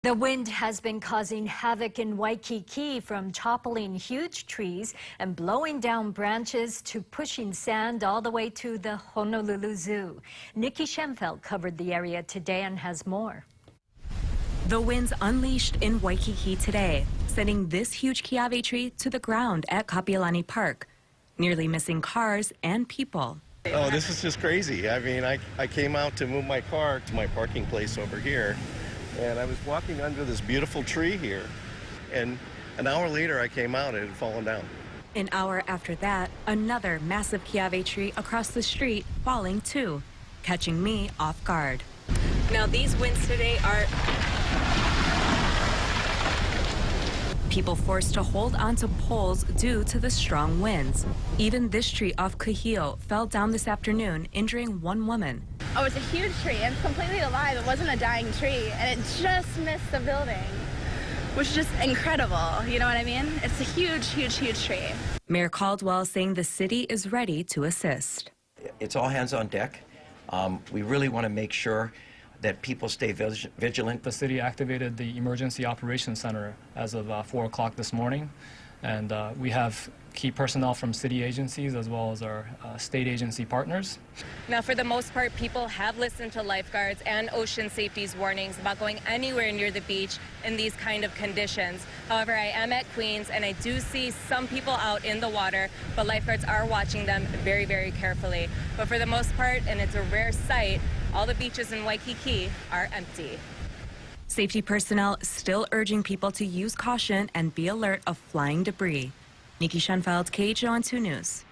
The wind has been causing havoc in Waikiki, from toppling huge trees and blowing down branches to pushing sand all the way to the Honolulu Zoo. Nikki Schenfeld covered the area today and has more. The winds unleashed in Waikiki today, sending this huge kiawe tree to the ground at Kapiolani Park, nearly missing cars and people. Oh, this is just crazy. I mean, I came out to move my car to my parking place over here, and I was walking under this beautiful tree here, and an hour later I came out and it had fallen down. An hour after that, another massive kiawe tree across the street falling too, catching me off guard. Now these winds today are people forced to hold onto poles due to the strong winds. Even this tree off Kuhio fell down this afternoon, injuring one woman. Oh, it's a huge tree and it's completely alive. It wasn't a dying tree and it just missed the building, which is just incredible. You know what I mean? It's a huge, huge, huge tree. Mayor Caldwell saying the city is ready to assist. It's all hands on deck. We really want to make sure that people stay vigilant. The city activated the Emergency Operations Center as of 4 o'clock this morning, and we have key personnel from city agencies as well as our state agency partners. Now, for the most part, people have listened to lifeguards and ocean safety's warnings about going anywhere near the beach in these kind of conditions. However, I am at Queens and I do see some people out in the water, but lifeguards are watching them very, very carefully. But for the most part, and it's a rare sight, all the beaches in Waikiki are empty. Safety personnel still urging people to use caution and be alert of flying debris. Nikki Schenfeld, KHON2 News.